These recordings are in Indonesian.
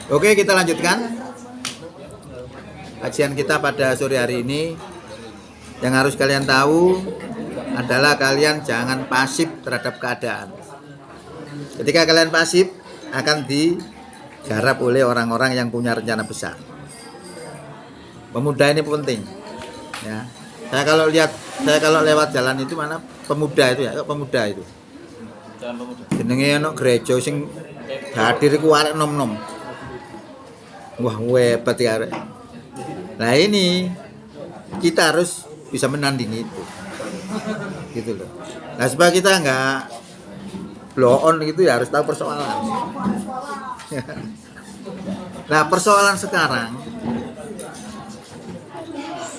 Oke, kita lanjutkan kajian kita pada sore hari ini. Yang harus kalian tahu adalah kalian jangan pasif terhadap keadaan. Ketika kalian pasif akan digarap oleh orang-orang yang punya rencana besar. Pemuda ini penting. Ya. Saya kalau lewat jalan itu mana pemuda itu ya, pemuda itu. Jalan pemuda. Jenenge ana gereja sing hadir iku arek nom-nom. Wah, hebat ya arek. Nah, ini kita harus bisa menandingi itu. Gitu loh. Nah, supaya kita enggak blow on gitu ya harus tahu persoalan. Nah, persoalan sekarang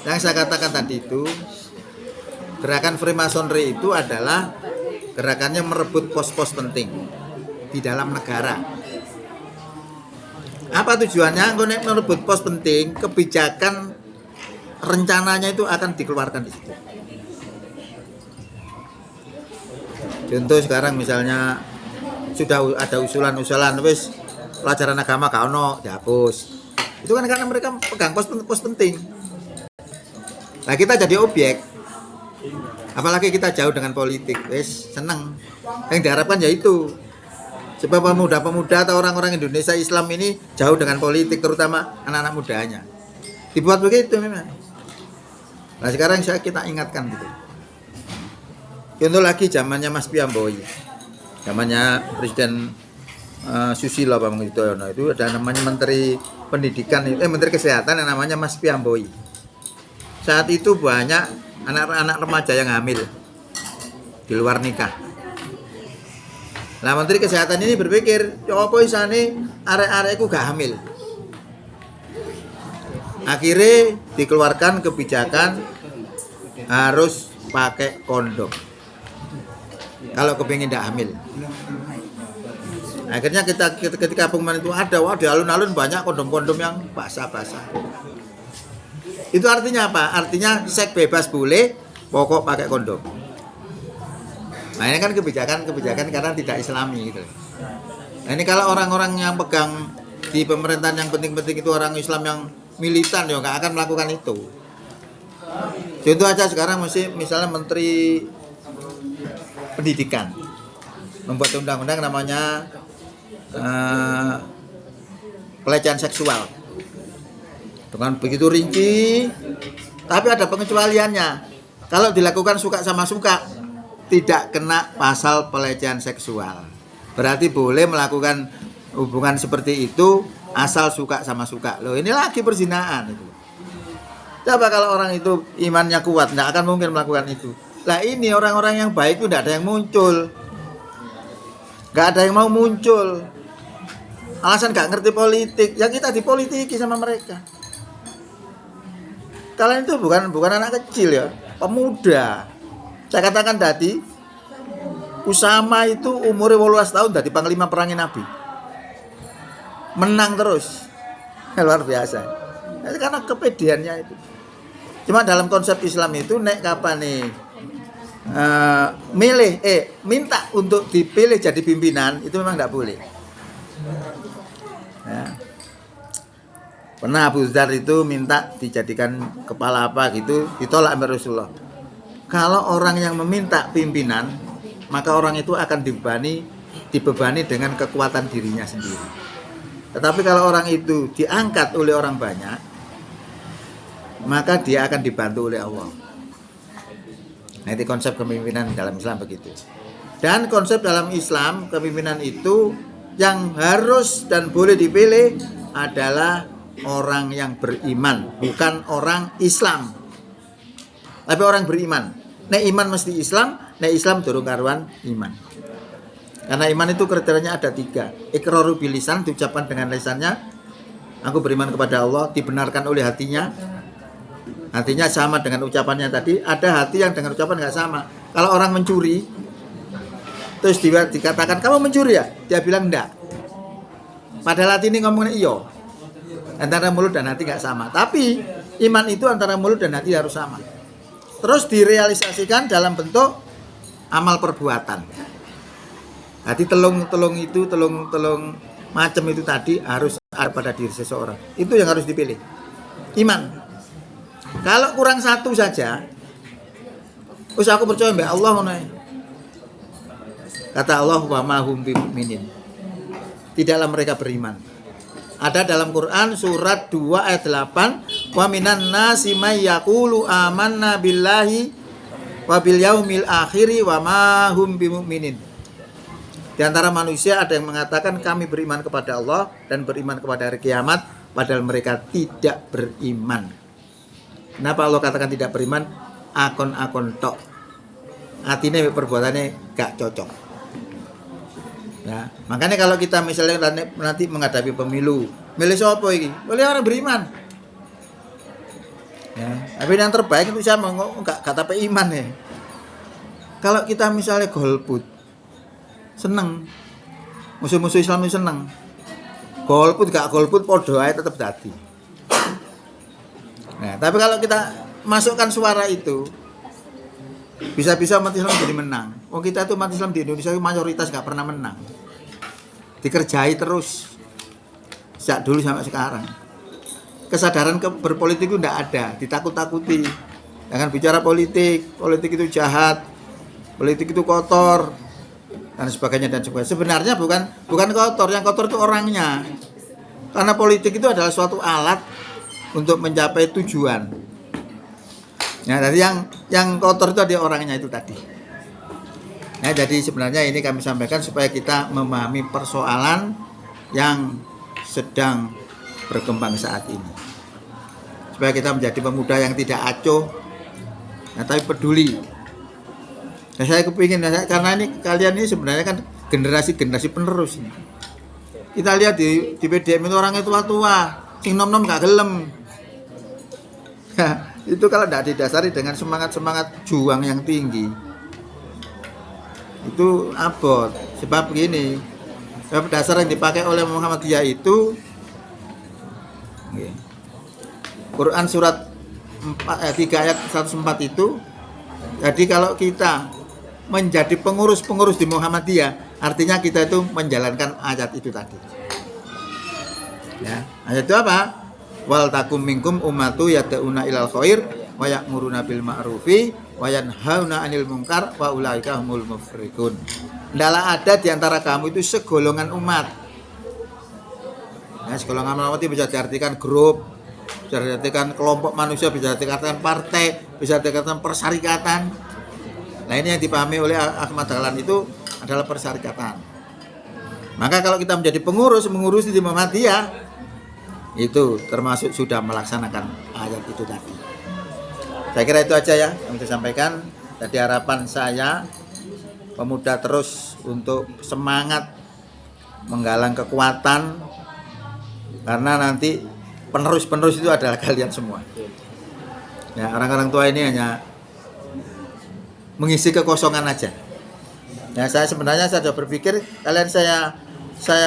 yang saya katakan tadi itu, gerakan Freemasonry itu adalah gerakannya merebut pos-pos penting di dalam negara. Apa tujuannya? Kalau merebut pos penting, kebijakan rencananya itu akan dikeluarkan di situ. Contoh sekarang misalnya sudah ada usulan wis pelajaran agama gak ono dihapus. Itu kan karena mereka pegang pos penting. Nah, kita jadi objek. Apalagi kita jauh dengan politik, wis seneng. Yang diharapkan ya itu. Sebab pemuda-pemuda atau orang-orang Indonesia Islam ini jauh dengan politik, terutama anak-anak mudanya. Dibuat begitu memang. Nah, sekarang kita ingatkan gitu. Contoh lagi zamannya Mas Piamboi, zamannya Presiden Susilo Bambang Yudhoyono, itu ada namanya Menteri Pendidikan, Menteri Kesehatan yang namanya Mas Piamboi. Saat itu banyak anak-anak remaja yang hamil di luar nikah. Nah, Menteri Kesehatan ini berpikir, coba isane arek-arekku gak hamil. Akhirnya dikeluarkan kebijakan harus pakai kondom kalau kepingin tidak hamil. Akhirnya ketika pengumuman itu ada, wah di alun-alun banyak kondom-kondom yang basah-basah. Itu artinya apa? Artinya seks bebas boleh, pokok pakai kondom. Nah, ini kan kebijakan karena tidak Islami gitu. Nah, ini kalau orang-orang yang pegang di pemerintahan yang penting-penting itu orang Islam yang militan ya nggak akan melakukan itu. Contoh aja sekarang misalnya Menteri Pendidikan membuat undang-undang namanya pelecehan seksual dengan begitu rinci, tapi ada pengecualiannya. Kalau dilakukan suka sama suka, tidak kena pasal pelecehan seksual. Berarti boleh melakukan hubungan seperti itu asal suka sama suka. Loh, ini lagi perzinahan itu. Coba kalau orang itu imannya kuat, tidak akan mungkin melakukan itu. Lah, ini orang-orang yang baik itu tidak ada yang muncul. Nggak ada yang mau muncul. Alasan nggak ngerti politik, ya kita dipolitiki sama mereka. Kalian itu bukan anak kecil ya, pemuda. Saya katakan tadi, Usama itu umurnya 18 tahun dari panglima perangi Nabi. Menang terus. Luar biasa. Itu karena kepediannya itu. Cuma dalam konsep Islam itu nek kapan nih minta untuk dipilih jadi pimpinan itu memang tidak boleh. Ya. Pernah Abu Dzar itu minta dijadikan kepala apa gitu, ditolak oleh Rasulullah. Kalau orang yang meminta pimpinan, maka orang itu akan dibebani dengan kekuatan dirinya sendiri. Tetapi kalau orang itu diangkat oleh orang banyak, maka dia akan dibantu oleh Allah. Nah, itu konsep kepemimpinan dalam Islam begitu. Dan konsep dalam Islam, kepemimpinan itu yang harus dan boleh dipilih adalah orang yang beriman, bukan orang Islam. Tapi orang beriman. Nek iman mesti Islam, nek Islam durung karuan iman. Karena iman itu kriterianya ada 3. Iqraru bil lisan, diucapkan dengan lisannya. Aku beriman kepada Allah, dibenarkan oleh hatinya. Hatinya sama dengan ucapannya tadi. Ada hati yang dengan ucapan nggak sama. Kalau orang mencuri, terus dikatakan kamu mencuri ya, dia bilang enggak. Padahal hati ini ngomongnya iya. Antara mulut dan hati nggak sama. Tapi iman itu antara mulut dan hati harus sama. Terus direalisasikan dalam bentuk amal perbuatan. Jadi telung macam itu tadi harus pada diri seseorang. Itu yang harus dipilih. Iman. Kalau kurang satu saja, terus aku percaya mbak Allah ngono. Kata Allah, wa ma hum bimumin. Tidaklah mereka beriman. Ada dalam Quran surat 2 ayat 8, wa minan nasi may yaqulu amanna billahi wa bil yaumil akhiri wa ma hum bimumin. Di antara manusia ada yang mengatakan kami beriman kepada Allah dan beriman kepada hari kiamat, padahal mereka tidak beriman. Kenapa Allah katakan tidak beriman? Akon-akon tok. Artinya perbuatannya gak cocok. Ya, makanya kalau kita misalnya nanti menghadapi pemilu, milih siapa ini? Milih orang beriman. Ya, tapi yang terbaik itu saya mau nggak tapi iman ya. Kalau kita misalnya golput, seneng, musuh-musuh Islam itu seneng. Golput gak golput podo aja tetap dadi. Nah, tapi kalau kita masukkan suara itu, bisa-bisa umat Islam jadi menang. Oh kita tuh umat Islam di Indonesia mayoritas gak pernah menang. Dikerjai terus sejak dulu sampai sekarang. Kesadaran berpolitik itu tidak ada, ditakut-takuti. Jangan bicara politik, politik itu jahat, politik itu kotor dan sebagainya dan sebagainya. Sebenarnya bukan kotor, yang kotor itu orangnya. Karena politik itu adalah suatu alat untuk mencapai tujuan. Nah, jadi yang kotor itu ada orangnya itu tadi. Nah, jadi sebenarnya ini kami sampaikan supaya kita memahami persoalan yang sedang berkembang saat ini. Supaya kita menjadi pemuda yang tidak acuh, nah, tapi peduli. Nah, saya kepingin karena ini kalian ini sebenarnya kan generasi penerus ini. Kita lihat di PDM itu orangnya tua-tua, sing nom-nom gak gelem. Itu kalau tidak didasari dengan semangat juang yang tinggi, itu abot. Sebab begini, sebab dasar yang dipakai oleh Muhammadiyah itu Quran surat 3 ayat 104 itu. Jadi kalau kita menjadi pengurus di Muhammadiyah, artinya kita itu menjalankan ayat itu tadi. Ya, ayat itu apa? Wal takum minkum ummatu yad'una ilal khair wa ya'muruna bil ma'rufi wa yanhauna 'anil munkar wa ulaika humul muflihun. Hendaklah ada di antara kamu itu segolongan umat. Nah, segolongan umat itu bisa diartikan grup, bisa diartikan kelompok manusia, bisa diartikan partai, bisa diartikan persyarikatan. Nah, ini yang dipahami oleh Ahmad Dahlan itu adalah persyarikatan. Maka kalau kita menjadi pengurus di Muhammadiyah, itu termasuk sudah melaksanakan ayat itu tadi. Saya kira itu aja ya yang saya sampaikan. Jadi harapan saya pemuda terus untuk semangat menggalang kekuatan, karena nanti penerus itu adalah kalian semua. Ya, orang-orang tua ini hanya mengisi kekosongan aja. Ya, saya sudah berpikir kalian saya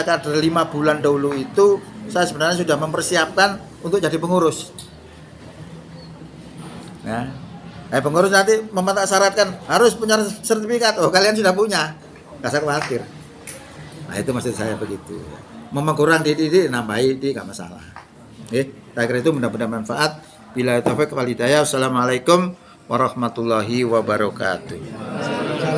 kader 5 bulan dahulu itu saya sebenarnya sudah mempersiapkan untuk jadi pengurus. Nah, pengurus nanti meminta syaratkan harus punya sertifikat. Oh, kalian sudah punya, nggak usah khawatir. Nah, itu maksud saya begitu. Memang kurang dididik, nambahi, nggak masalah. Saya kira itu mudah-mudahan manfaat. Bila taufik wal hidayah. Wassalamualaikum warahmatullahi wabarakatuh.